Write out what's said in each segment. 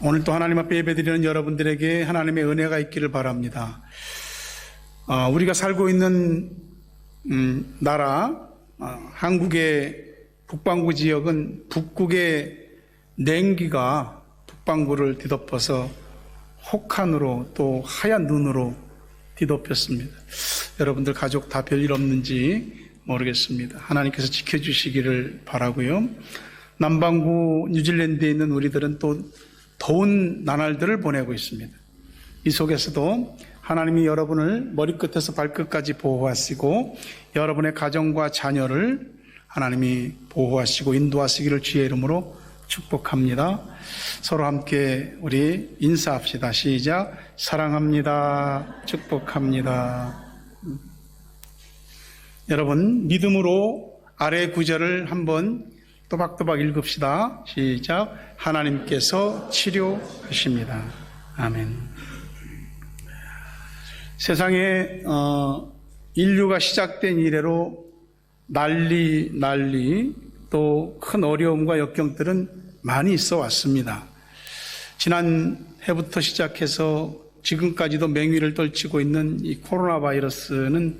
오늘 또 하나님 앞에 예배드리는 여러분들에게 하나님의 은혜가 있기를 바랍니다. 우리가 살고 있는 나라 한국의 북반구 지역은 북극의 냉기가 북반구를 뒤덮어서 혹한으로 또 하얀 눈으로 뒤덮였습니다. 여러분들 가족 다 별일 없는지 모르겠습니다. 하나님께서 지켜주시기를 바라고요. 남반구 뉴질랜드에 있는 우리들은 또 더운 나날들을 보내고 있습니다. 이 속에서도 하나님이 여러분을 머리끝에서 발끝까지 보호하시고 여러분의 가정과 자녀를 하나님이 보호하시고 인도하시기를 주의 이름으로 축복합니다. 서로 함께 우리 인사합시다. 시작. 사랑합니다. 축복합니다. 여러분 믿음으로 아래 구절을 한번 또박또박 읽읍시다. 시작. 하나님께서 치료하십니다. 아멘. 세상에 인류가 시작된 이래로 난리 또 큰 어려움과 역경들은 많이 있어 왔습니다. 지난 해부터 시작해서 지금까지도 맹위를 떨치고 있는 이 코로나 바이러스는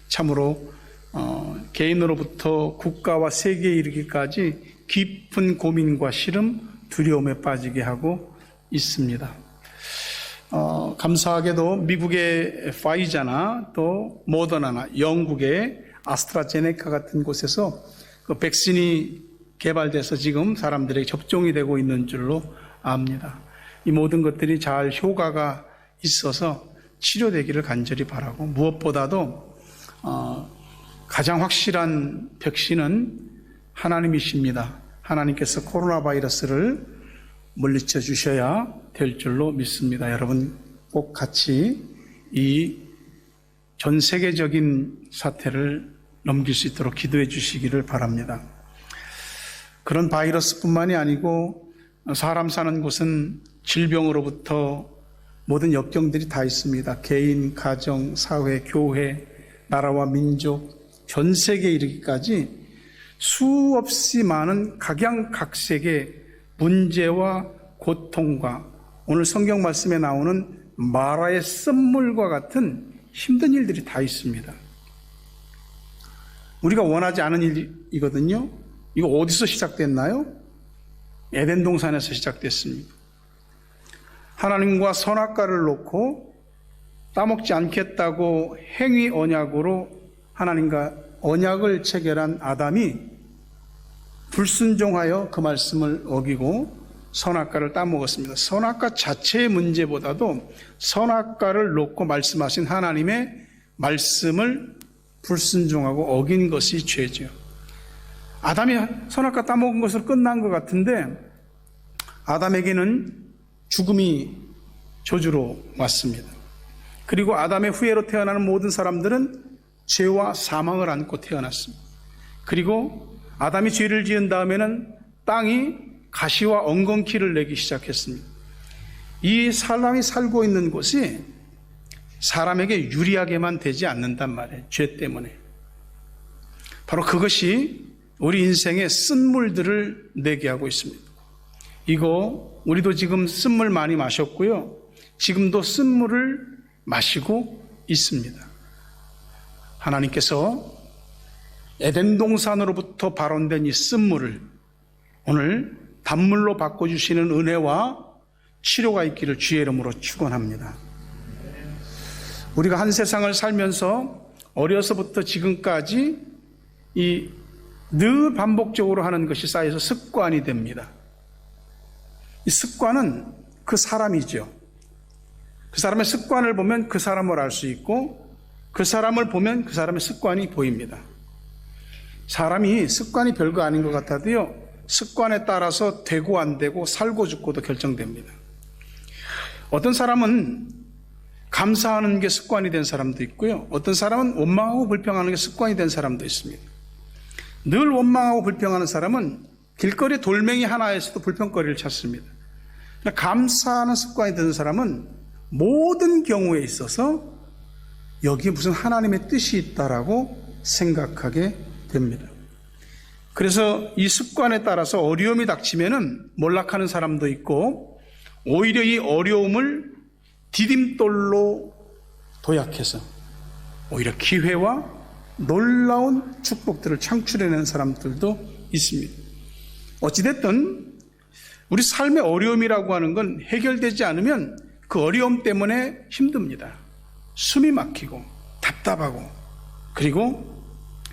참으로 개인으로부터 국가와 세계에 이르기까지 깊은 고민과 시름, 두려움에 빠지게 하고 있습니다. 감사하게도 미국의 파이자나 또 모더나나 영국의 아스트라제네카 같은 곳에서 그 백신이 개발돼서 지금 사람들에게 접종이 되고 있는 줄로 압니다. 이 모든 것들이 잘 효과가 있어서 치료되기를 간절히 바라고, 무엇보다도 가장 확실한 백신은 하나님이십니다. 하나님께서 코로나 바이러스를 물리쳐 주셔야 될 줄로 믿습니다. 여러분 꼭 같이 이 전 세계적인 사태를 넘길 수 있도록 기도해 주시기를 바랍니다. 그런 바이러스뿐만이 아니고 사람 사는 곳은 질병으로부터 모든 역경들이 다 있습니다. 개인, 가정, 사회, 교회, 나라와 민족, 전 세계에 이르기까지 수없이 많은 각양각색의 문제와 고통과 오늘 성경 말씀에 나오는 마라의 쓴물과 같은 힘든 일들이 다 있습니다. 우리가 원하지 않은 일이거든요. 이거 어디서 시작됐나요? 에덴 동산에서 시작됐습니다. 하나님과 선악과를 놓고 따먹지 않겠다고 행위 언약으로 하나님과 언약을 체결한 아담이 불순종하여 그 말씀을 어기고 선악과를 따먹었습니다. 선악과 자체의 문제보다도 선악과를 놓고 말씀하신 하나님의 말씀을 불순종하고 어긴 것이 죄죠. 아담이 선악과 따먹은 것으로 끝난 것 같은데 아담에게는 죽음이 저주로 왔습니다. 그리고 아담의 후예로 태어나는 모든 사람들은 죄와 사망을 안고 태어났습니다. 그리고 아담이 죄를 지은 다음에는 땅이 가시와 엉겅퀴를 내기 시작했습니다. 이 사람이 살고 있는 곳이 사람에게 유리하게만 되지 않는단 말이에요. 죄 때문에. 바로 그것이 우리 인생의 쓴물들을 내게 하고 있습니다. 이거 우리도 지금 쓴물 많이 마셨고요. 지금도 쓴물을 마시고 있습니다. 하나님께서 에덴 동산으로부터 발원된 이 쓴물을 오늘 단물로 바꿔주시는 은혜와 치료가 있기를 주의 이름으로 축원합니다. 우리가 한 세상을 살면서 어려서부터 지금까지 늘 반복적으로 하는 것이 쌓여서 습관이 됩니다. 이 습관은 그 사람이죠. 그 사람의 습관을 보면 그 사람을 알 수 있고 그 사람을 보면 그 사람의 습관이 보입니다. 사람이 습관이 별거 아닌 것 같아도요, 습관에 따라서 되고 안 되고 살고 죽고도 결정됩니다. 어떤 사람은 감사하는 게 습관이 된 사람도 있고요, 어떤 사람은 원망하고 불평하는 게 습관이 된 사람도 있습니다. 늘 원망하고 불평하는 사람은 길거리 돌멩이 하나에서도 불평거리를 찾습니다. 감사하는 습관이 든 사람은 모든 경우에 있어서 여기에 무슨 하나님의 뜻이 있다라고 생각하게 됩니다. 그래서 이 습관에 따라서 어려움이 닥치면은 몰락하는 사람도 있고 오히려 이 어려움을 디딤돌로 도약해서 오히려 기회와 놀라운 축복들을 창출해내는 사람들도 있습니다. 어찌됐든 우리 삶의 어려움이라고 하는 건 해결되지 않으면 그 어려움 때문에 힘듭니다. 숨이 막히고 답답하고 그리고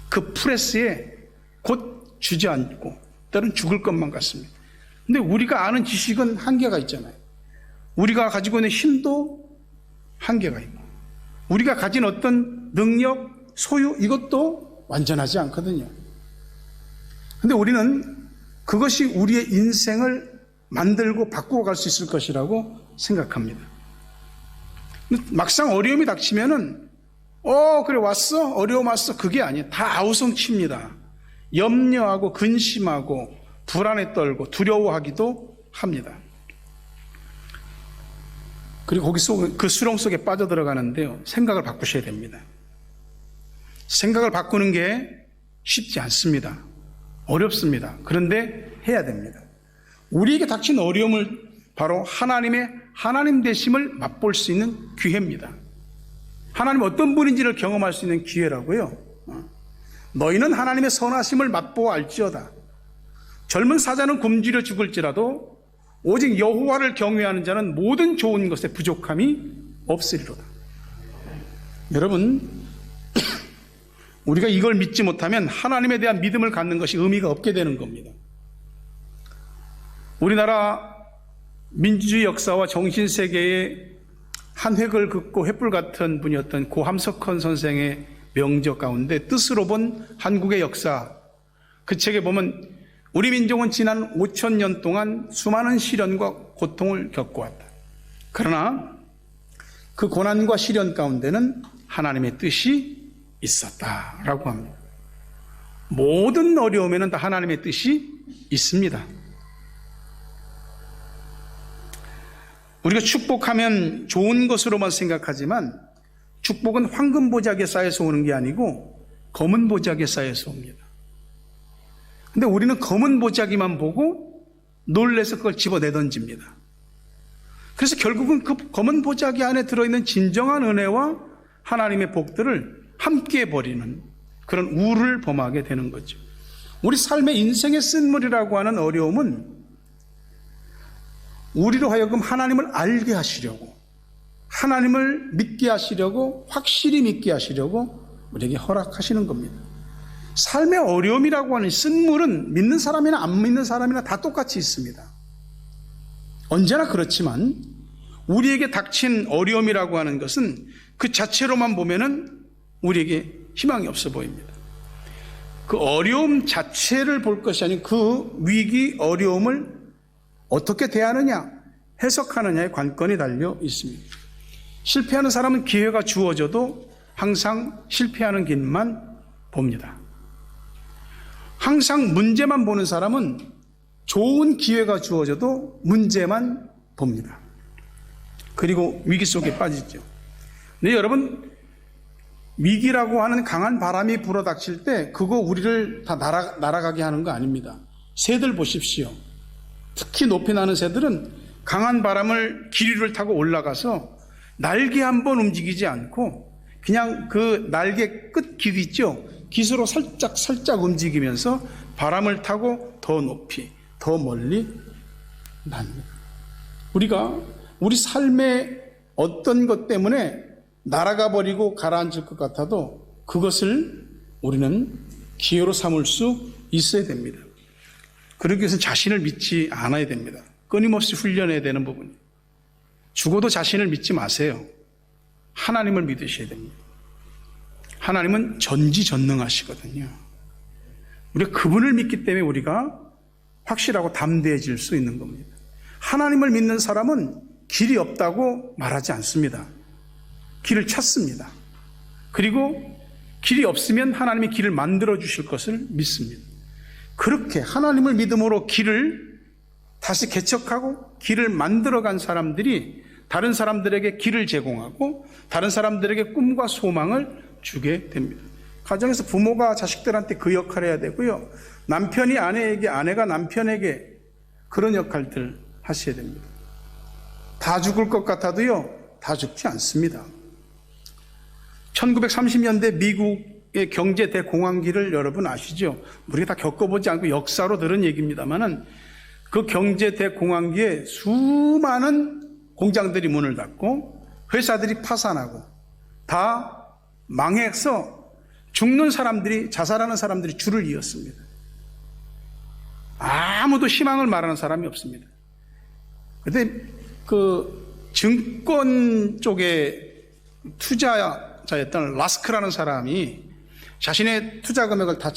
그 프레스에 곧 주저앉고 때로는 죽을 것만 같습니다. 근데 우리가 아는 지식은 한계가 있잖아요. 우리가 가지고 있는 힘도 한계가 있고 우리가 가진 어떤 능력, 소유 이것도 완전하지 않거든요. 근데 우리는 그것이 우리의 인생을 만들고 바꾸어 갈 수 있을 것이라고 생각합니다. 막상 어려움이 닥치면은 그래 왔어? 어려움 왔어? 그게 아니에요. 다 아우성칩니다. 염려하고 근심하고 불안에 떨고 두려워하기도 합니다. 그리고 거기서 그 수렁 속에 빠져들어가는데요. 생각을 바꾸셔야 됩니다. 생각을 바꾸는 게 쉽지 않습니다. 어렵습니다. 그런데 해야 됩니다. 우리에게 닥친 어려움을 바로 하나님의 하나님 되심을 맛볼 수 있는 기회입니다. 하나님 어떤 분인지를 경험할 수 있는 기회라고요. 너희는 하나님의 선하심을 맛보아 알지어다. 젊은 사자는 굶주려 죽을지라도 오직 여호와를 경외하는 자는 모든 좋은 것에 부족함이 없으리로다. 여러분, 우리가 이걸 믿지 못하면 하나님에 대한 믿음을 갖는 것이 의미가 없게 되는 겁니다. 우리나라 민주주의 역사와 정신세계의 한 획을 긋고 횃불 같은 분이었던 고 함석헌 선생의 명저 가운데 뜻으로 본 한국의 역사, 그 책에 보면 우리 민족은 지난 5,000년 동안 수많은 시련과 고통을 겪어왔다. 그러나 그 고난과 시련 가운데는 하나님의 뜻이 있었다라고 합니다. 모든 어려움에는 다 하나님의 뜻이 있습니다. 우리가 축복하면 좋은 것으로만 생각하지만 축복은 황금 보자기에 쌓여서 오는 게 아니고 검은 보자기에 쌓여서 옵니다. 근데 우리는 검은 보자기만 보고 놀래서 그걸 집어내던집니다. 그래서 결국은 그 검은 보자기 안에 들어있는 진정한 은혜와 하나님의 복들을 함께 버리는 그런 우를 범하게 되는 거죠. 우리 삶의 인생의 쓴물이라고 하는 어려움은 우리로 하여금 하나님을 알게 하시려고, 하나님을 믿게 하시려고, 확실히 믿게 하시려고 우리에게 허락하시는 겁니다. 삶의 어려움이라고 하는 쓴물은 믿는 사람이나 안 믿는 사람이나 다 똑같이 있습니다. 언제나 그렇지만 우리에게 닥친 어려움이라고 하는 것은 그 자체로만 보면은 우리에게 희망이 없어 보입니다. 그 어려움 자체를 볼 것이 아닌 그 위기, 어려움을 어떻게 대하느냐, 해석하느냐의 관건이 달려 있습니다. 실패하는 사람은 기회가 주어져도 항상 실패하는 길만 봅니다. 항상 문제만 보는 사람은 좋은 기회가 주어져도 문제만 봅니다. 그리고 위기 속에 빠지죠. 근데 여러분, 위기라고 하는 강한 바람이 불어닥칠 때 그거 우리를 다 날아가게 하는 거 아닙니다. 새들 보십시오. 특히 높이 나는 새들은 강한 바람을 기류를 타고 올라가서 날개 한번 움직이지 않고 그냥 그 날개 끝 깃 있죠? 깃으로 살짝 움직이면서 바람을 타고 더 높이, 더 멀리 납니다. 우리가 우리 삶의 어떤 것 때문에 날아가 버리고 가라앉을 것 같아도 그것을 우리는 기회로 삼을 수 있어야 됩니다. 그러기 위해서는 자신을 믿지 않아야 됩니다. 끊임없이 훈련해야 되는 부분이에요. 죽어도 자신을 믿지 마세요. 하나님을 믿으셔야 됩니다. 하나님은 전지전능하시거든요. 우리가 그분을 믿기 때문에 우리가 확실하고 담대해질 수 있는 겁니다. 하나님을 믿는 사람은 길이 없다고 말하지 않습니다. 길을 찾습니다. 그리고 길이 없으면 하나님이 길을 만들어 주실 것을 믿습니다. 그렇게 하나님을 믿음으로 길을 다시 개척하고 길을 만들어간 사람들이 다른 사람들에게 길을 제공하고 다른 사람들에게 꿈과 소망을 주게 됩니다. 가정에서 부모가 자식들한테 그 역할을 해야 되고요. 남편이 아내에게, 아내가 남편에게 그런 역할들 하셔야 됩니다. 다 죽을 것 같아도요, 다 죽지 않습니다. 1930년대 미국의 경제 대공황기를 여러분 아시죠? 우리가 다 겪어보지 않고 역사로 들은 얘기입니다만은 그 경제 대공황기에 수많은 공장들이 문을 닫고 회사들이 파산하고 다 망해서 죽는 사람들이, 자살하는 사람들이 줄을 이었습니다. 아무도 희망을 말하는 사람이 없습니다. 그런데 그 증권 쪽에 투자자였던 라스크라는 사람이 자신의 투자 금액을 다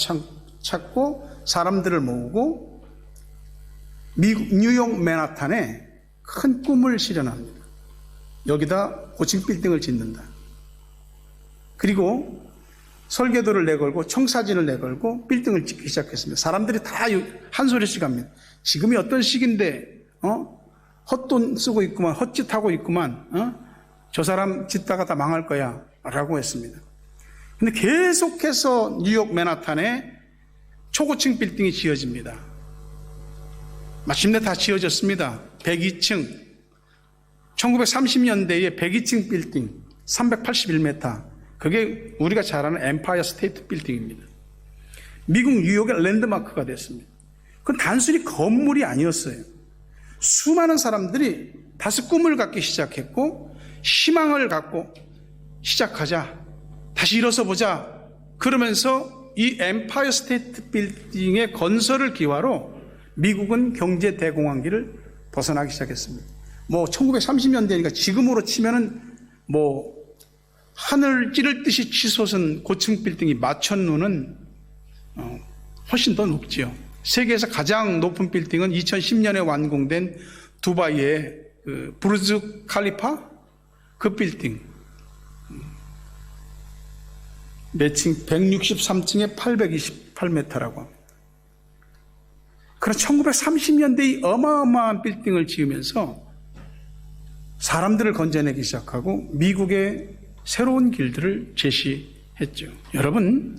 찾고 사람들을 모으고 미국 뉴욕 맨하탄에 큰 꿈을 실현합니다. 여기다 고층 빌딩을 짓는다. 그리고 설계도를 내걸고 청사진을 내걸고 빌딩을 짓기 시작했습니다. 사람들이 다 한 소리씩 합니다. 지금이 어떤 시기인데 헛돈 쓰고 있구만, 헛짓하고 있구만, 저 사람 짓다가 다 망할 거야 라고 했습니다. 근데 계속해서 뉴욕 맨하탄에 초고층 빌딩이 지어집니다. 마침내 다 지어졌습니다. 102층 1930년대에 102층 빌딩 381m, 그게 우리가 잘 아는 엠파이어 스테이트 빌딩입니다. 미국 뉴욕의 랜드마크가 됐습니다. 그건 단순히 건물이 아니었어요. 수많은 사람들이 다시 꿈을 갖기 시작했고 희망을 갖고 시작하자, 다시 일어서 보자, 그러면서 이 엠파이어 스테이트 빌딩의 건설을 기화로 미국은 경제 대공황기를 벗어나기 시작했습니다. 1930년대니까 지금으로 치면은 하늘 찌를 듯이 치솟은 고층 빌딩이 마천루는 훨씬 더 높지요. 세계에서 가장 높은 빌딩은 2010년에 완공된 두바이의 부르즈 칼리파 그 빌딩, 매칭 163층에 828m라고 합니다. 그런 1930년대의 어마어마한 빌딩을 지으면서 사람들을 건져내기 시작하고 미국의 새로운 길들을 제시했죠. 여러분,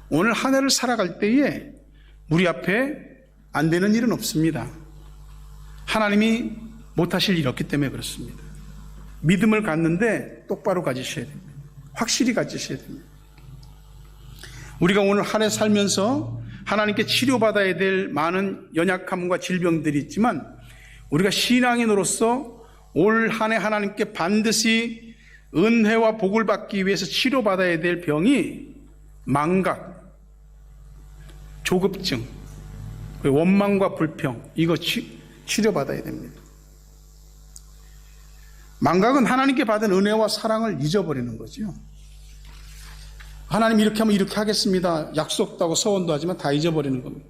오늘 한 해를 살아갈 때에 우리 앞에 안 되는 일은 없습니다. 하나님이 못하실 일 없기 때문에 그렇습니다. 믿음을 갖는데 똑바로 가지셔야 됩니다. 확실히 가지셔야 됩니다. 우리가 오늘 한 해 살면서 하나님께 치료받아야 될 많은 연약함과 질병들이 있지만 우리가 신앙인으로서 올 한 해 하나님께 반드시 은혜와 복을 받기 위해서 치료받아야 될 병이 망각, 조급증, 원망과 불평, 이거 치료받아야 됩니다. 망각은 하나님께 받은 은혜와 사랑을 잊어버리는 거죠. 하나님 이렇게 하면 이렇게 하겠습니다, 약속도 하고 서원도 하지만 다 잊어버리는 겁니다.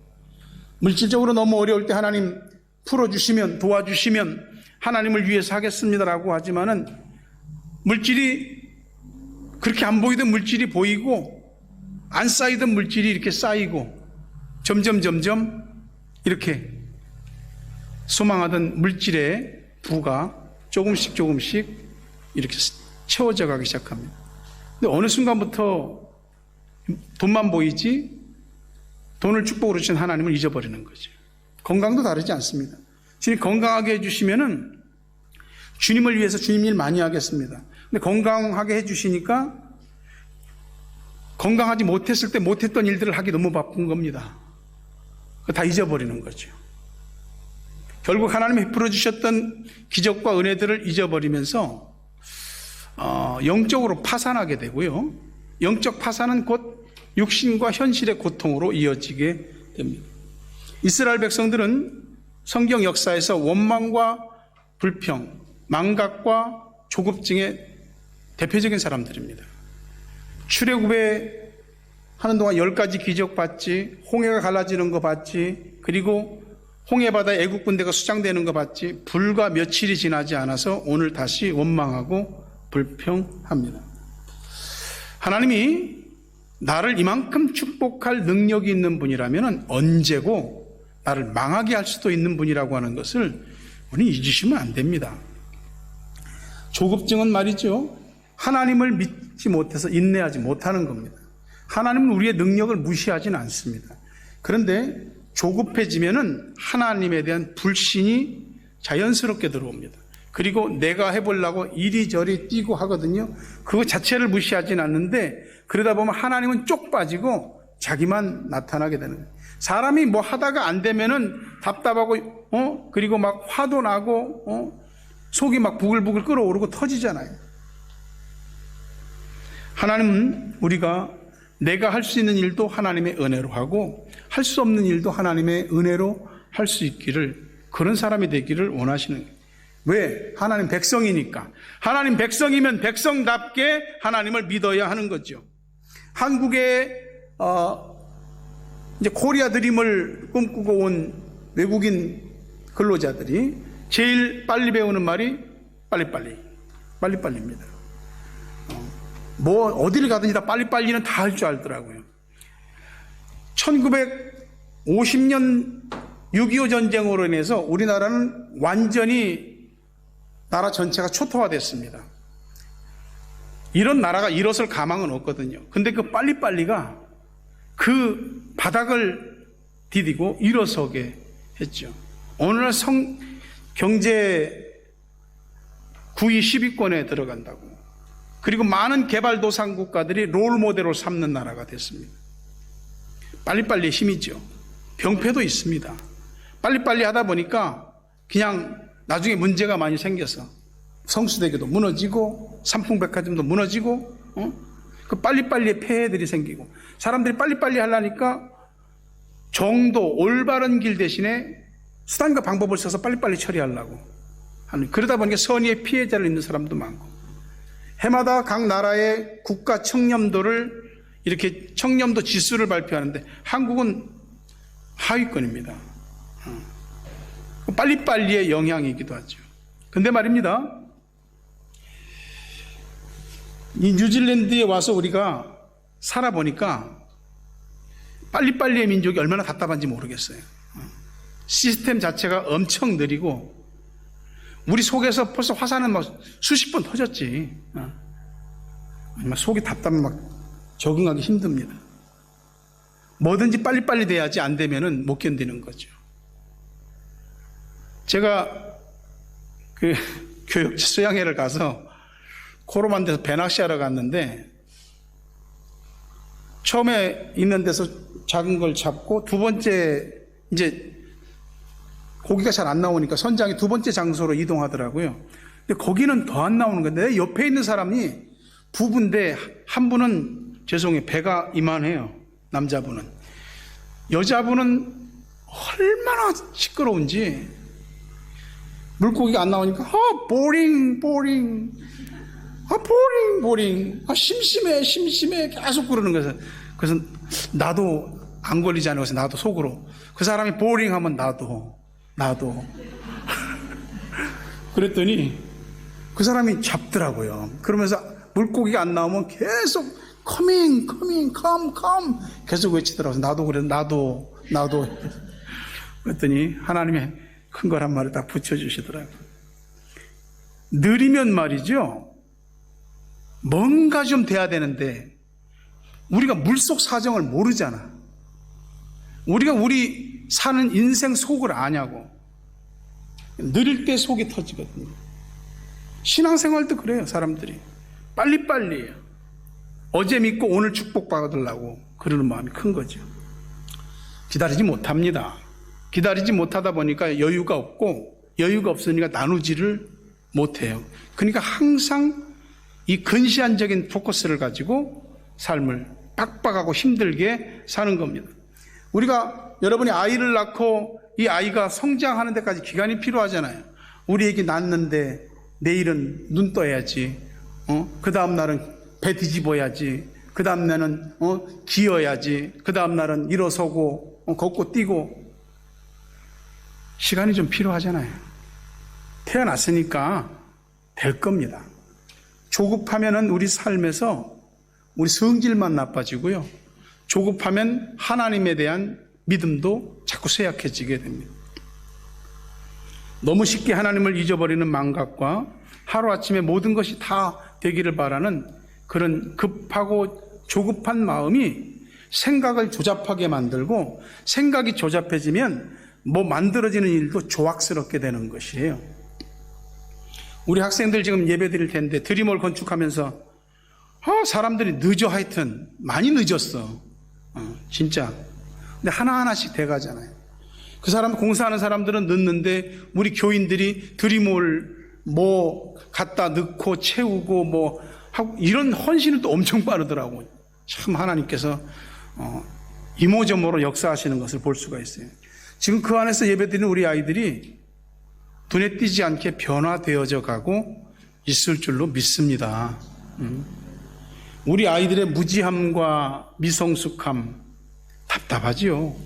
물질적으로 너무 어려울 때 하나님 풀어주시면, 도와주시면 하나님을 위해서 하겠습니다라고 하지만은 물질이, 그렇게 안 보이던 물질이 보이고 안 쌓이던 물질이 이렇게 쌓이고 점점 이렇게 소망하던 물질의 부가 조금씩 이렇게 채워져 가기 시작합니다. 근데 어느 순간부터 돈만 보이지 돈을 축복으로 주신 하나님을 잊어버리는 거죠. 건강도 다르지 않습니다. 주님 건강하게 해주시면은 주님을 위해서 주님 일 많이 하겠습니다. 근데 건강하게 해주시니까 건강하지 못했을 때 못했던 일들을 하기 너무 바쁜 겁니다. 다 잊어버리는 거죠. 결국 하나님이 베풀어 주셨던 기적과 은혜들을 잊어버리면서 영적으로 파산하게 되고요. 영적 파산은 곧 육신과 현실의 고통으로 이어지게 됩니다. 이스라엘 백성들은 성경 역사에서 원망과 불평, 망각과 조급증의 대표적인 사람들입니다. 출애굽에 하는 동안 10가지 기적 봤지, 홍해가 갈라지는 거 봤지, 그리고 홍해바다에 애국 군대가 수장되는 거 봤지, 불과 며칠이 지나지 않아서 오늘 다시 원망하고 불평합니다. 하나님이 나를 이만큼 축복할 능력이 있는 분이라면 언제고 나를 망하게 할 수도 있는 분이라고 하는 것을 우리는 잊으시면 안 됩니다. 조급증은 말이죠, 하나님을 믿지 못해서 인내하지 못하는 겁니다. 하나님은 우리의 능력을 무시하지는 않습니다. 그런데 조급해지면은 하나님에 대한 불신이 자연스럽게 들어옵니다. 그리고 내가 해보려고 이리저리 뛰고 하거든요. 그거 자체를 무시하진 않는데 그러다 보면 하나님은 쪽 빠지고 자기만 나타나게 되는 거예요. 사람이 뭐 하다가 안 되면은 답답하고 그리고 막 화도 나고 속이 막 부글부글 끓어오르고 터지잖아요. 하나님은 우리가 내가 할 수 있는 일도 하나님의 은혜로 하고 할 수 없는 일도 하나님의 은혜로 할 수 있기를, 그런 사람이 되기를 원하시는 거예요. 왜? 하나님 백성이니까. 하나님 백성이면 백성답게 하나님을 믿어야 하는 거죠. 한국에 이제 코리아 드림을 꿈꾸고 온 외국인 근로자들이 제일 빨리 배우는 말이 빨리빨리입니다. 뭐 어디를 가든지 다 빨리빨리는 다 할 줄 알더라고요. 1950년 6.25 전쟁으로 인해서 우리나라는 완전히 나라 전체가 초토화됐습니다. 이런 나라가 일어설 가망은 없거든요. 근데 그 빨리빨리가 그 바닥을 디디고 일어서게 했죠. 오늘날 경제 9위 10위권에 들어간다고. 그리고 많은 개발도상 국가들이 롤모델로 삼는 나라가 됐습니다. 빨리빨리의 힘이죠. 병폐도 있습니다. 빨리빨리 하다 보니까 그냥 나중에 문제가 많이 생겨서 성수대교도 무너지고 삼풍백화점도 무너지고 그 빨리빨리의 폐해들이 생기고, 사람들이 빨리빨리 하려니까 정도 올바른 길 대신에 수단과 방법을 써서 빨리빨리 처리하려고 하는, 그러다 보니까 선의의 피해자를 입는 사람도 많고, 해마다 각 나라의 국가 청렴도를 이렇게 청렴도 지수를 발표하는데 한국은 하위권입니다. 빨리빨리의 영향이기도 하죠. 근데 말입니다, 이 뉴질랜드에 와서 우리가 살아보니까 빨리빨리의 민족이 얼마나 답답한지 모르겠어요. 시스템 자체가 엄청 느리고 우리 속에서 벌써 화산은 막 수십 번 터졌지. 속이 답답하면 막 적응하기 힘듭니다. 뭐든지 빨리빨리 돼야지 안 되면은 못 견디는 거죠. 제가 그 교육 수양회를 가서 코로만 데서 배낚시하러 갔는데, 처음에 있는 데서 작은 걸 잡고 두 번째 이제 고기가 잘 안 나오니까 선장이 두 번째 장소로 이동하더라고요. 근데 거기는 더 안 나오는 건데, 옆에 있는 사람이 부부인데 한 분은 죄송해요, 배가 이만해요. 남자분은. 여자분은 얼마나 시끄러운지, 물고기가 안 나오니까 보링 심심해 계속 그러는 거예요. 그래서 나도 안 걸리지 않아서 나도 속으로, 그 사람이 보링 하면 나도 그랬더니 그 사람이 잡더라고요. 그러면서 물고기가 안 나오면 계속 come 계속 외치더라고요. 나도 그래, 나도 그랬더니 하나님의 큰 걸 한 마리 딱 붙여주시더라고요. 느리면 말이죠, 뭔가 좀 돼야 되는데 우리가 물속 사정을 모르잖아. 우리가 우리 사는 인생 속을 아냐고. 느릴 때 속이 터지거든요. 신앙생활도 그래요. 사람들이 빨리빨리해요. 어제 믿고 오늘 축복받으려고 그러는 마음이 큰 거죠. 기다리지 못합니다. 기다리지 못하다 보니까 여유가 없고, 여유가 없으니까 나누지를 못해요. 그러니까 항상 이 근시안적인 포커스를 가지고 삶을 빡빡하고 힘들게 사는 겁니다. 우리가, 여러분이 아이를 낳고 이 아이가 성장하는 데까지 기간이 필요하잖아요. 우리 애기 낳는데 내일은 눈 떠야지, 그 다음 날은 배 뒤집어야지, 그 다음 날은 기어야지, 그 다음 날은 일어서고 걷고 뛰고, 시간이 좀 필요하잖아요. 태어났으니까 될 겁니다. 조급하면은 우리 삶에서 우리 성질만 나빠지고요, 조급하면 하나님에 대한 믿음도 자꾸 쇠약해지게 됩니다. 너무 쉽게 하나님을 잊어버리는 망각과 하루아침에 모든 것이 다 되기를 바라는 그런 급하고 조급한 마음이 생각을 조잡하게 만들고, 생각이 조잡해지면 뭐 만들어지는 일도 조악스럽게 되는 것이에요. 우리 학생들 지금 예배 드릴 텐데 드림홀 건축하면서 사람들이 늦어. 하여튼 많이 늦었어. 진짜. 근데 하나하나씩 돼가잖아요. 그 사람 공사하는 사람들은 늦는데 우리 교인들이 드림홀 뭐 갖다 넣고 채우고 뭐 하고 이런 헌신은 또 엄청 빠르더라고요. 참 하나님께서 이모저모로 역사하시는 것을 볼 수가 있어요. 지금 그 안에서 예배드리는 우리 아이들이 눈에 띄지 않게 변화되어져 가고 있을 줄로 믿습니다. 우리 아이들의 무지함과 미성숙함 답답하지요.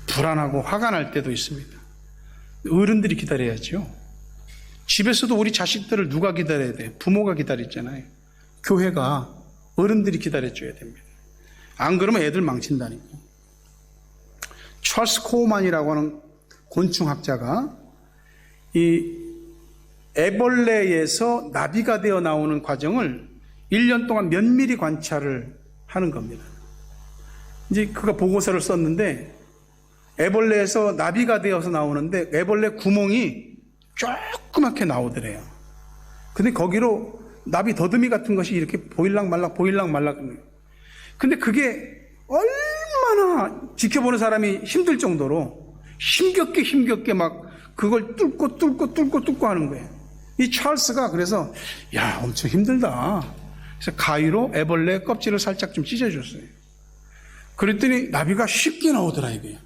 불안하고 화가 날 때도 있습니다. 어른들이 기다려야죠. 집에서도 우리 자식들을 누가 기다려야 돼? 부모가 기다렸잖아요. 교회가, 어른들이 기다려줘야 됩니다. 안 그러면 애들 망친다니까. 찰스 코우만이라고 하는 곤충학자가 이 애벌레에서 나비가 되어 나오는 과정을 1년 동안 면밀히 관찰을 하는 겁니다. 이제 그가 보고서를 썼는데 애벌레에서 나비가 되어서 나오는데 애벌레 구멍이 조그맣게 나오더래요. 근데 거기로 나비 더듬이 같은 것이 이렇게 보일락 말락 근데 그게 얼마나 지켜보는 사람이 힘들 정도로 힘겹게 막 그걸 뚫고 하는 거예요. 이 찰스가 그래서 야 엄청 힘들다. 그래서 가위로 애벌레 껍질을 살짝 좀 찢어줬어요. 그랬더니 나비가 쉽게 나오더라 이게.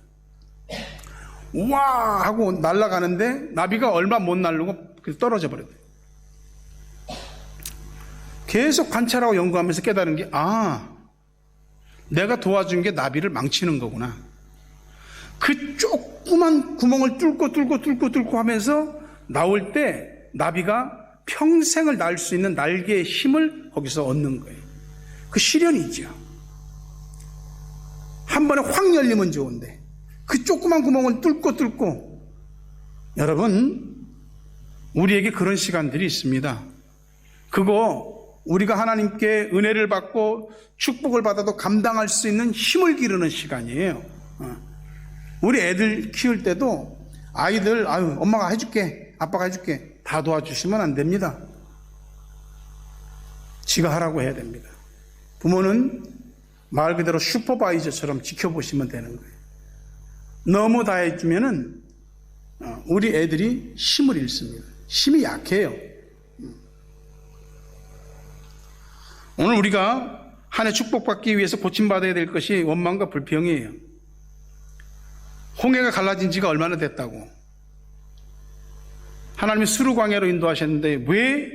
우와 하고 날아가는데 나비가 얼마 못 날르고 떨어져 버렸대요. 계속 관찰하고 연구하면서 깨달은 게 내가 도와준 게 나비를 망치는 거구나. 그 조그만 구멍을 뚫고 하면서 나올 때 나비가 평생을 날 수 있는 날개의 힘을 거기서 얻는 거예요. 그 시련이 있죠. 한 번에 확 열리면 좋은데 그 조그만 구멍을 뚫고 여러분 우리에게 그런 시간들이 있습니다. 그거 우리가 하나님께 은혜를 받고 축복을 받아도 감당할 수 있는 힘을 기르는 시간이에요. 우리 애들 키울 때도 아이들 엄마가 해줄게 아빠가 해줄게 다 도와주시면 안 됩니다. 지가 하라고 해야 됩니다. 부모는 말 그대로 슈퍼바이저처럼 지켜보시면 되는 거예요. 너무 다 해주면은 우리 애들이 힘을 잃습니다. 힘이 약해요. 오늘 우리가 한 해 축복받기 위해서 고침받아야 될 것이 원망과 불평이에요. 홍해가 갈라진 지가 얼마나 됐다고. 하나님이 수르 광야로 인도하셨는데 왜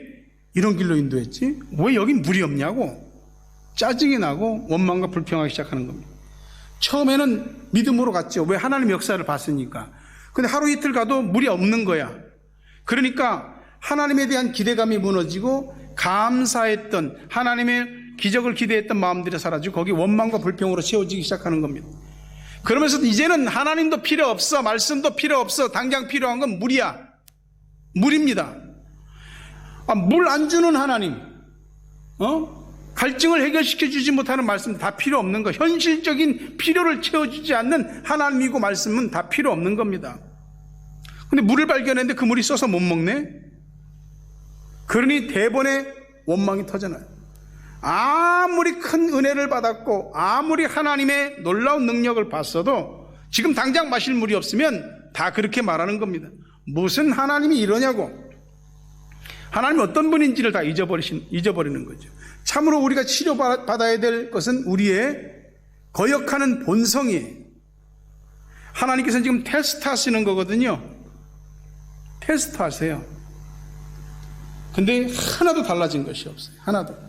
이런 길로 인도했지? 왜 여긴 물이 없냐고 짜증이 나고 원망과 불평하기 시작하는 겁니다. 처음에는 믿음으로 갔죠. 왜? 하나님 역사를 봤으니까. 근데 하루 이틀 가도 물이 없는 거야. 그러니까 하나님에 대한 기대감이 무너지고 감사했던 하나님의 기적을 기대했던 마음들이 사라지고 거기 원망과 불평으로 채워지기 시작하는 겁니다. 그러면서 이제는 하나님도 필요 없어. 말씀도 필요 없어. 당장 필요한 건 물이야. 물입니다. 물 안 주는 하나님, 갈증을 해결시켜 주지 못하는 말씀 다 필요 없는 거. 현실적인 필요를 채워주지 않는 하나님이고 말씀은 다 필요 없는 겁니다. 근데 물을 발견했는데 그 물이 써서 못 먹네. 그러니 대번에 원망이 터져나요. 아무리 큰 은혜를 받았고 아무리 하나님의 놀라운 능력을 봤어도 지금 당장 마실 물이 없으면 다 그렇게 말하는 겁니다. 무슨 하나님이 이러냐고. 하나님이 어떤 분인지를 다 잊어버리는 거죠. 참으로 우리가 치료받아야 될 것은 우리의 거역하는 본성이에요. 하나님께서는 지금 테스트하시는 거거든요. 테스트하세요. 근데 하나도 달라진 것이 없어요. 하나도.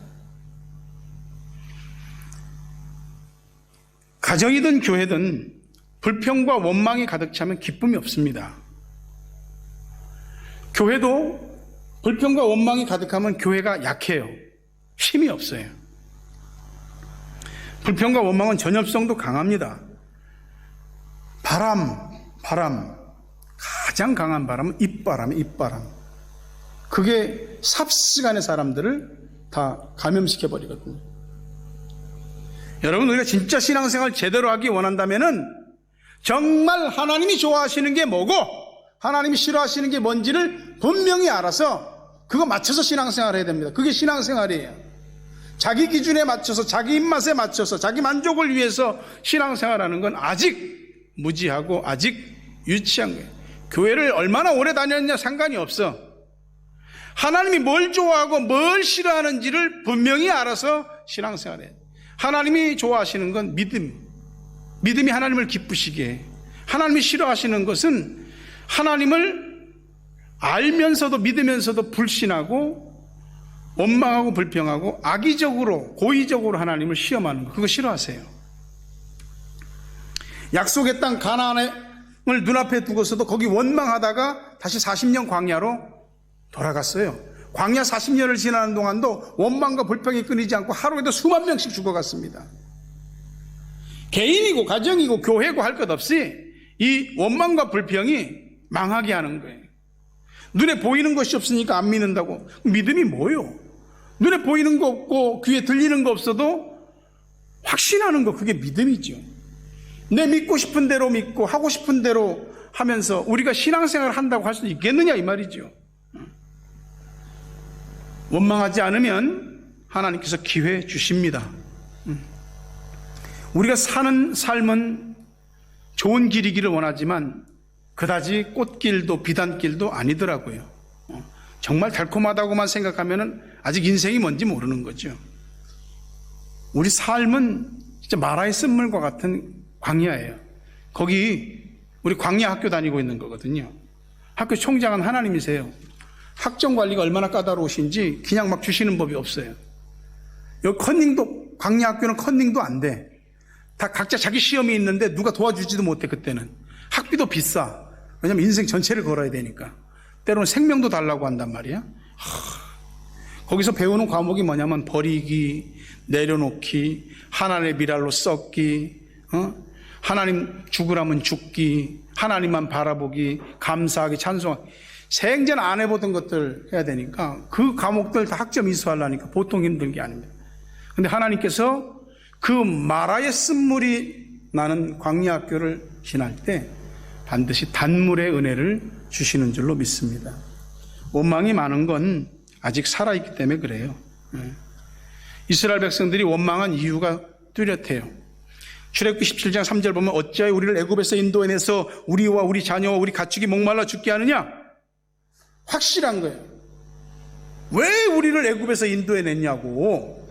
가정이든 교회든 불평과 원망이 가득 차면 기쁨이 없습니다. 교회도 불평과 원망이 가득하면 교회가 약해요. 힘이 없어요. 불평과 원망은 전염성도 강합니다. 바람. 가장 강한 바람은 입바람. 그게 삽시간의 사람들을 다 감염시켜버리거든요. 여러분, 우리가 진짜 신앙생활 제대로 하기 원한다면은 정말 하나님이 좋아하시는 게 뭐고 하나님이 싫어하시는 게 뭔지를 분명히 알아서 그거 맞춰서 신앙생활을 해야 됩니다. 그게 신앙생활이에요. 자기 기준에 맞춰서, 자기 입맛에 맞춰서, 자기 만족을 위해서 신앙생활하는 건 아직 무지하고 아직 유치한 거예요. 교회를 얼마나 오래 다녔냐 상관이 없어. 하나님이 뭘 좋아하고 뭘 싫어하는지를 분명히 알아서 신앙생활해요. 하나님이 좋아하시는 건 믿음이 하나님을 기쁘시게 해. 하나님이 싫어하시는 것은 하나님을 알면서도 믿으면서도 불신하고 원망하고 불평하고 악의적으로 고의적으로 하나님을 시험하는 거, 그거 싫어하세요. 약속의 땅 가나안을 눈앞에 두고서도 거기 원망하다가 다시 40년 광야로 돌아갔어요. 광야 40년을 지나는 동안도 원망과 불평이 끊이지 않고 하루에도 수만 명씩 죽어갔습니다. 개인이고 가정이고 교회고 할 것 없이 이 원망과 불평이 망하게 하는 거예요. 눈에 보이는 것이 없으니까 안 믿는다고. 믿음이 뭐요? 눈에 보이는 거 없고 귀에 들리는 거 없어도 확신하는 거, 그게 믿음이죠. 내 믿고 싶은 대로 믿고 하고 싶은 대로 하면서 우리가 신앙생활을 한다고 할 수 있겠느냐 이 말이죠. 원망하지 않으면 하나님께서 기회 주십니다. 우리가 사는 삶은 좋은 길이기를 원하지만 그다지 꽃길도 비단길도 아니더라고요. 정말 달콤하다고만 생각하면 아직 인생이 뭔지 모르는 거죠. 우리 삶은 진짜 마라의 쓴물과 같은 광야예요. 거기 우리 광야 학교 다니고 있는 거거든요. 학교 총장은 하나님이세요. 학점 관리가 얼마나 까다로우신지 그냥 막 주시는 법이 없어요. 여기 컨닝도, 광야 학교는 컨닝도 안 돼. 다 각자 자기 시험이 있는데 누가 도와주지도 못해. 그때는 학비도 비싸. 왜냐면 인생 전체를 걸어야 되니까. 때로는 생명도 달라고 한단 말이야. 거기서 배우는 과목이 뭐냐면 버리기, 내려놓기, 하나님의 미랄로 썩기, 하나님 죽으라면 죽기, 하나님만 바라보기, 감사하기, 찬송하기. 생전 안 해보던 것들 해야 되니까 그 과목들 다 학점 이수하려니까 보통 힘든 게 아닙니다. 근데 하나님께서 그 마라의 쓴물이 나는 광야 학교를 지날 때 반드시 단물의 은혜를 주시는 줄로 믿습니다. 원망이 많은 건 아직 살아있기 때문에 그래요. 이스라엘 백성들이 원망한 이유가 뚜렷해요. 출애굽기 17장 3절 보면 어찌하여 우리를 애굽에서 인도해내서 우리와 우리 자녀와 우리 가축이 목말라 죽게 하느냐? 확실한 거예요. 왜 우리를 애굽에서 인도해냈냐고.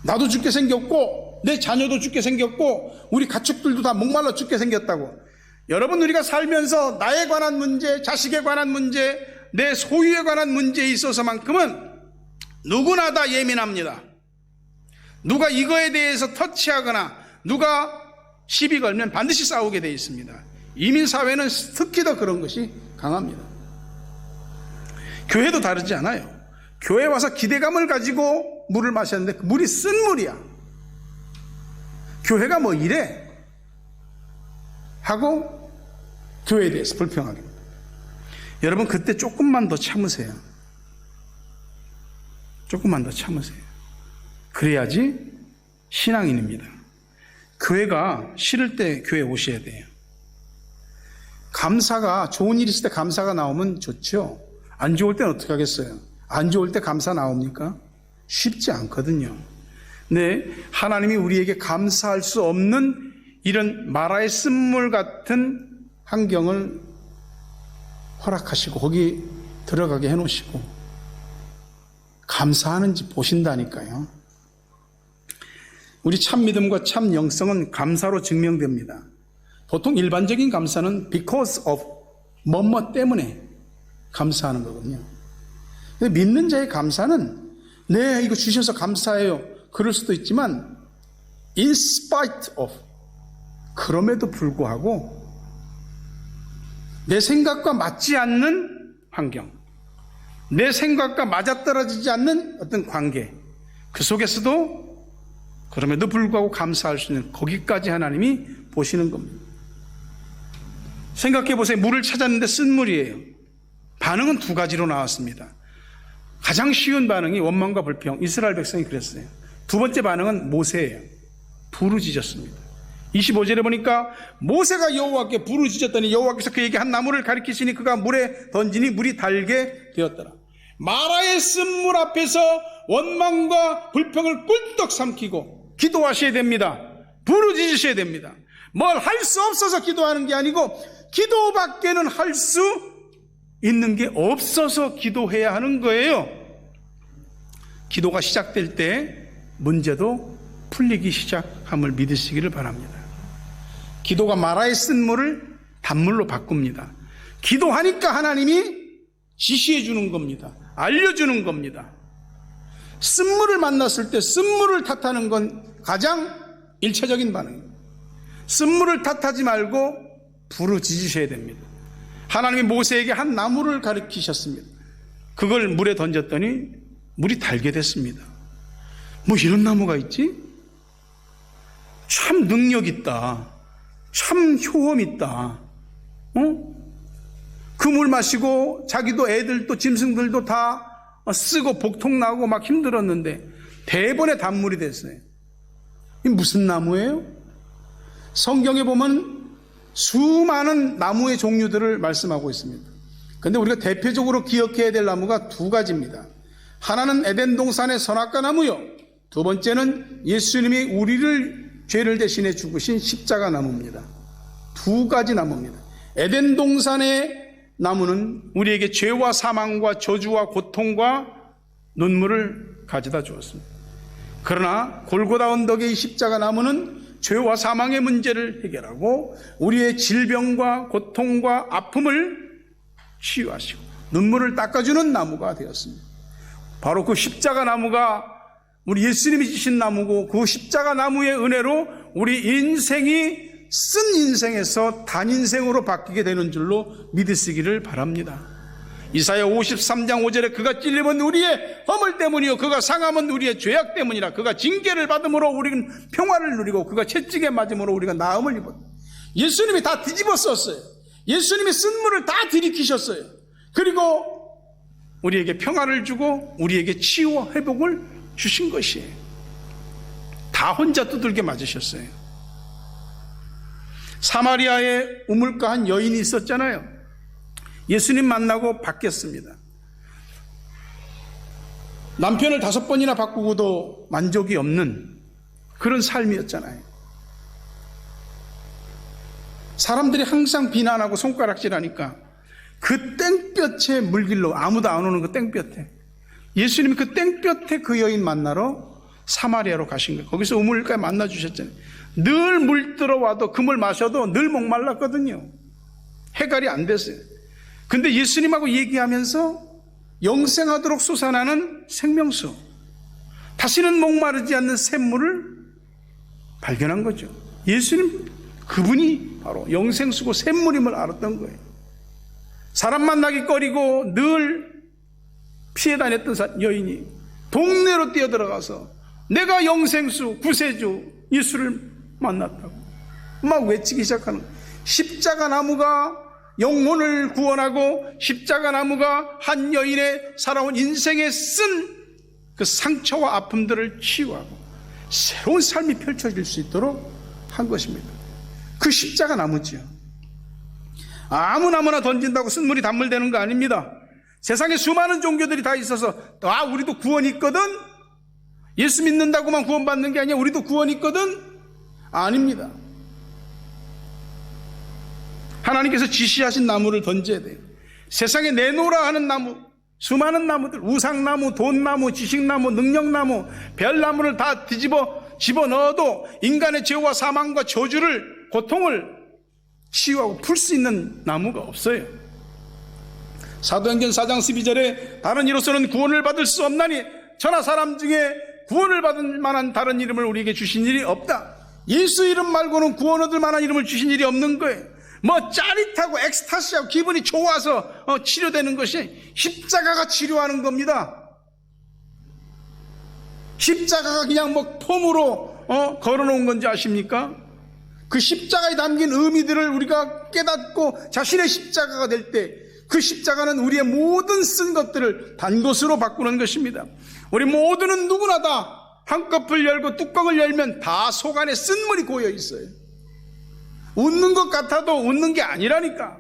나도 죽게 생겼고 내 자녀도 죽게 생겼고 우리 가축들도 다 목말라 죽게 생겼다고. 여러분, 우리가 살면서 나에 관한 문제, 자식에 관한 문제, 내 소유에 관한 문제에 있어서만큼은 누구나 다 예민합니다. 누가 이거에 대해서 터치하거나 누가 시비 걸면 반드시 싸우게 되어 있습니다. 이민사회는 특히 더 그런 것이 강합니다. 교회도 다르지 않아요. 교회 와서 기대감을 가지고 물을 마셨는데 그 물이 쓴 물이야. 교회가 뭐 이래? 하고 교회에 대해서 불평하게. 여러분, 그때 조금만 더 참으세요. 조금만 더 참으세요. 그래야지 신앙인입니다. 교회가 싫을 때 교회 오셔야 돼요. 감사가, 좋은 일 있을 때 감사가 나오면 좋죠. 안 좋을 때는 어떻게 하겠어요? 안 좋을 때 감사 나옵니까? 쉽지 않거든요. 근데 하나님이 우리에게 감사할 수 없는 이런 마라의 쓴물 같은 환경을 허락하시고 거기 들어가게 해놓으시고 감사하는지 보신다니까요. 우리 참 믿음과 참 영성은 감사로 증명됩니다. 보통 일반적인 감사는 because of 뭐뭐 때문에 감사하는 거거든요. 근데 믿는 자의 감사는 네, 이거 주셔서 감사해요. 그럴 수도 있지만 in spite of, 그럼에도 불구하고 내 생각과 맞지 않는 환경, 내 생각과 맞아떨어지지 않는 어떤 관계, 그 속에서도 그럼에도 불구하고 감사할 수 있는, 거기까지 하나님이 보시는 겁니다. 생각해 보세요. 물을 찾았는데 쓴 물이에요. 반응은 두 가지로 나왔습니다. 가장 쉬운 반응이 원망과 불평. 이스라엘 백성이 그랬어요. 두 번째 반응은 모세예요. 부르짖었습니다. 25절에 보니까 모세가 여호와께 부르짖었더니 여호와께서 그에게 한 나무를 가리키시니 그가 물에 던지니 물이 달게 되었더라. 마라의 쓴물 앞에서 원망과 불평을 꿀떡 삼키고 기도하셔야 됩니다. 부르짖으셔야 됩니다. 뭘 할 수 없어서 기도하는 게 아니고 기도밖에는 할 수 있는 게 없어서 기도해야 하는 거예요. 기도가 시작될 때 문제도 풀리기 시작함을 믿으시기를 바랍니다. 기도가 마라에 쓴 물을 단물로 바꿉니다. 기도하니까 하나님이 지시해 주는 겁니다. 알려주는 겁니다. 쓴물을 만났을 때 쓴물을 탓하는 건 가장 일차적인 반응입니다. 쓴물을 탓하지 말고 부르짖으셔야 됩니다. 하나님이 모세에게 한 나무를 가르치셨습니다. 그걸 물에 던졌더니 물이 달게 됐습니다. 뭐 이런 나무가 있지? 참 능력 있다. 참 효험 있다. 그 물 마시고 자기도 애들도 짐승들도 다 쓰고 복통 나고 막 힘들었는데 대번에 단물이 됐어요. 이 무슨 나무예요? 성경에 보면 수많은 나무의 종류들을 말씀하고 있습니다. 그런데 우리가 대표적으로 기억해야 될 나무가 두 가지입니다. 하나는 에덴 동산의 선악과 나무요, 두 번째는 예수님이 우리를 죄를 대신해 죽으신 십자가 나무입니다. 두 가지 나무입니다. 에덴 동산의 나무는 우리에게 죄와 사망과 저주와 고통과 눈물을 가져다 주었습니다. 그러나 골고다 언덕의 이 십자가 나무는 죄와 사망의 문제를 해결하고 우리의 질병과 고통과 아픔을 치유하시고 눈물을 닦아주는 나무가 되었습니다. 바로 그 십자가 나무가 우리 예수님이 주신 나무고, 그 십자가 나무의 은혜로 우리 인생이 쓴 인생에서 단인생으로 바뀌게 되는 줄로 믿으시기를 바랍니다. 이사야 53장 5절에 그가 찔림은 우리의 허물 때문이요 그가 상함은 우리의 죄악 때문이라. 그가 징계를 받음으로 우리는 평화를 누리고 그가 채찍에 맞음으로 우리가 나음을 입었다. 예수님이 다 뒤집어 썼어요. 예수님이 쓴 물을 다 들이키셨어요. 그리고 우리에게 평화를 주고 우리에게 치유와 회복을 주신 것이에요. 다 혼자 두들겨 맞으셨어요. 사마리아에 우물가한 여인이 있었잖아요. 예수님 만나고 바뀌었습니다. 남편을 5번이나 바꾸고도 만족이 없는 그런 삶이었잖아요. 사람들이 항상 비난하고 손가락질하니까 그 땡볕에 물길로 아무도 안 오는 그 땡볕에 예수님이 그 땡볕에 그 여인 만나러 사마리아로 가신 거예요. 거기서 우물가에 만나 주셨잖아요. 늘 물 들어와도 그 물 마셔도 늘 목말랐거든요. 해결이 안 됐어요. 근데 예수님하고 얘기하면서 영생하도록 솟아나는 생명수, 다시는 목마르지 않는 샘물을 발견한 거죠. 예수님 그분이 바로 영생수고 샘물임을 알았던 거예요. 사람 만나기 꺼리고 늘 피해 다녔던 여인이 동네로 뛰어들어가서 내가 영생수 구세주 예수를 만났다고 막 외치기 시작하는 거예요. 십자가 나무가 영혼을 구원하고 십자가 나무가 한 여인의 살아온 인생에 쓴 그 상처와 아픔들을 치유하고 새로운 삶이 펼쳐질 수 있도록 한 것입니다. 그 십자가 나무지요. 아무나 던진다고 쓴물이 단물되는 거 아닙니다. 세상에 수많은 종교들이 다 있어서 우리도 구원이 있거든, 예수 믿는다고만 구원받는 게 아니야, 우리도 구원이 있거든, 아닙니다. 하나님께서 지시하신 나무를 던져야 돼요. 세상에 내놓으라 하는 나무, 수많은 나무들, 우상나무, 돈나무, 지식나무, 능력나무, 별나무를 다 집어넣어도 인간의 죄와 사망과 저주를, 고통을 치유하고 풀 수 있는 나무가 없어요. 사도행전 4장 12절에 다른 이로서는 구원을 받을 수 없나니 천하 사람 중에 구원을 받을 만한 다른 이름을 우리에게 주신 일이 없다. 예수 이름 말고는 구원 얻을 만한 이름을 주신 일이 없는 거예요. 뭐 짜릿하고 엑스타시하고 기분이 좋아서 치료되는 것이 십자가가 치료하는 겁니다. 십자가가 그냥 뭐 폼으로 걸어놓은 건지 아십니까? 그 십자가에 담긴 의미들을 우리가 깨닫고 자신의 십자가가 될 때 그 십자가는 우리의 모든 쓴 것들을 단 것으로 바꾸는 것입니다. 우리 모두는 누구나 다 한꺼풀 열고 뚜껑을 열면 다 속 안에 쓴물이 고여 있어요. 웃는 것 같아도 웃는 게 아니라니까.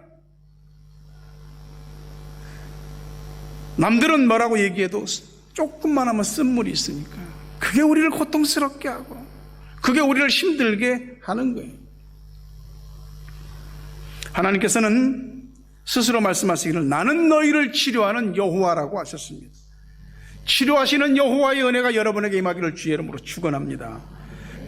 남들은 뭐라고 얘기해도 조금만 하면 쓴물이 있으니까 그게 우리를 고통스럽게 하고 그게 우리를 힘들게 하는 거예요. 하나님께서는 스스로 말씀하시기를 나는 너희를 치료하는 여호와라고 하셨습니다. 치료하시는 여호와의 은혜가 여러분에게 임하기를 주의 이름으로 축원합니다.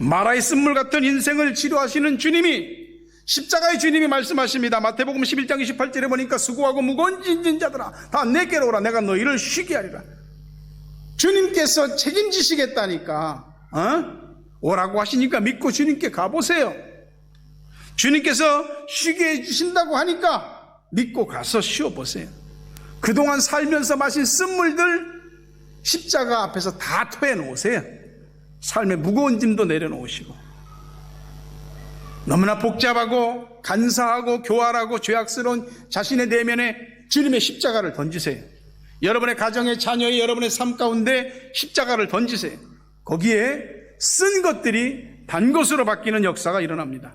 마라의 쓴물 같은 인생을 치료하시는 주님이, 십자가의 주님이 말씀하십니다. 마태복음 11장 28절에 보니까 수고하고 무거운 짐진 자들아 다 내게로 오라 내가 너희를 쉬게 하리라. 주님께서 책임지시겠다니까 오라고 하시니까 믿고 주님께 가보세요. 주님께서 쉬게 해주신다고 하니까 믿고 가서 쉬어보세요. 그동안 살면서 마신 쓴물들 십자가 앞에서 다 토해놓으세요. 삶의 무거운 짐도 내려놓으시고, 너무나 복잡하고 간사하고 교활하고 죄악스러운 자신의 내면에 주님의 십자가를 던지세요. 여러분의 가정의 자녀의 여러분의 삶 가운데 십자가를 던지세요. 거기에 쓴 것들이 단 것으로 바뀌는 역사가 일어납니다.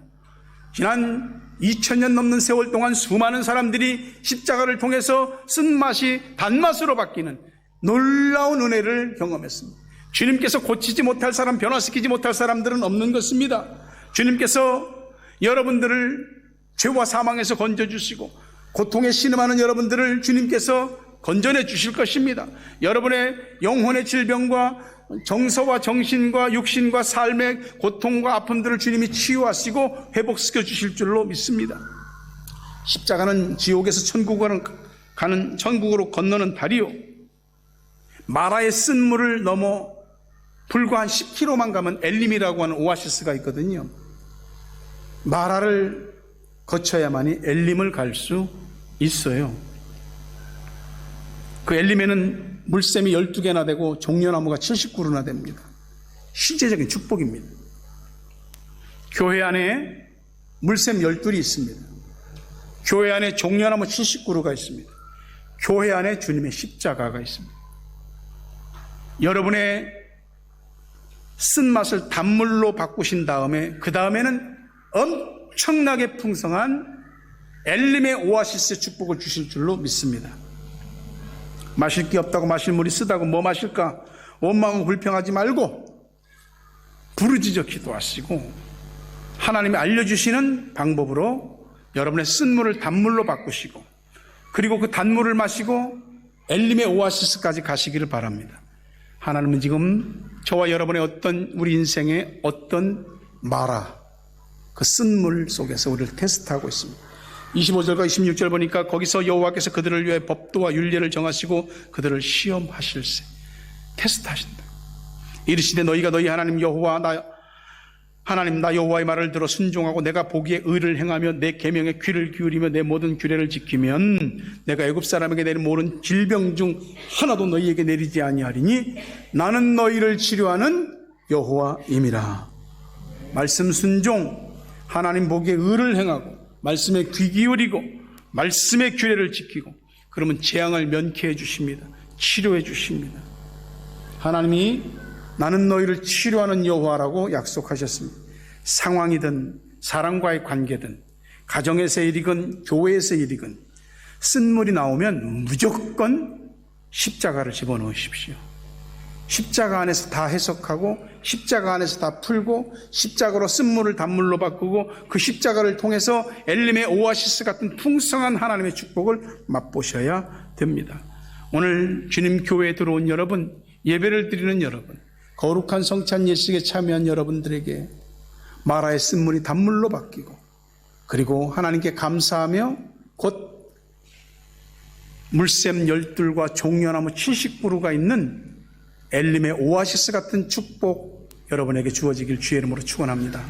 지난 2000년 넘는 세월 동안 수많은 사람들이 십자가를 통해서 쓴맛이 단맛으로 바뀌는 놀라운 은혜를 경험했습니다. 주님께서 고치지 못할 사람, 변화시키지 못할 사람들은 없는 것입니다. 주님께서 여러분들을 죄와 사망에서 건져주시고 고통에 신음하는 여러분들을 주님께서 건져내 주실 것입니다. 여러분의 영혼의 질병과 정서와 정신과 육신과 삶의 고통과 아픔들을 주님이 치유하시고 회복시켜 주실 줄로 믿습니다. 십자가는 지옥에서 천국으로 건너는 다리요, 마라의 쓴물을 넘어 불과 한 10km만 가면 엘림이라고 하는 오아시스가 있거든요. 마라를 거쳐야만이 엘림을 갈 수 있어요. 그 엘림에는 물샘이 12개나 되고 종려나무가 70그루나 됩니다. 시제적인 축복입니다. 교회 안에 물샘 12이 있습니다. 교회 안에 종려나무 70그루가 있습니다. 교회 안에 주님의 십자가가 있습니다. 여러분의 쓴맛을 단물로 바꾸신 다음에 그 다음에는 엄청나게 풍성한 엘림의 오아시스의 축복을 주실 줄로 믿습니다. 마실 게 없다고 마실 물이 쓰다고 뭐 마실까 원망하고 불평하지 말고 부르짖어 기도하시고 하나님이 알려주시는 방법으로 여러분의 쓴물을 단물로 바꾸시고, 그리고 그 단물을 마시고 엘림의 오아시스까지 가시기를 바랍니다. 하나님은 지금 저와 여러분의 우리 인생의 어떤 마라, 그 쓴물 속에서 우리를 테스트하고 있습니다. 25절과 26절 보니까 거기서 여호와께서 그들을 위해 법도와 율례를 정하시고 그들을 시험하실세. 테스트하신다. 이르시되 너희가 너희 하나님 여호와 나 여호와의 말을 들어 순종하고 내가 보기에 의를 행하며 내 계명에 귀를 기울이며 내 모든 규례를 지키면 내가 애굽 사람에게 내린 모든 질병 중 하나도 너희에게 내리지 아니하리니 나는 너희를 치료하는 여호와임이라. 말씀 순종, 하나님 보기에 의를 행하고 말씀에 귀 기울이고 말씀의 규례를 지키고, 그러면 재앙을 면케해 주십니다. 치료해 주십니다. 하나님이 나는 너희를 치료하는 여호와라고 약속하셨습니다. 상황이든 사람과의 관계든 가정에서의 일이건 교회에서의 일이건 쓴물이 나오면 무조건 십자가를 집어넣으십시오. 십자가 안에서 다 해석하고 십자가 안에서 다 풀고 십자가로 쓴물을 단물로 바꾸고 그 십자가를 통해서 엘림의 오아시스 같은 풍성한 하나님의 축복을 맛보셔야 됩니다. 오늘 주님 교회에 들어온 여러분, 예배를 드리는 여러분, 거룩한 성찬 예식에 참여한 여러분들에게 마라의 쓴물이 단물로 바뀌고, 그리고 하나님께 감사하며 곧 물샘 12과 종려나무 70그루가 있는 엘림의 오아시스 같은 축복 여러분에게 주어지길 주의 이름으로 축원합니다.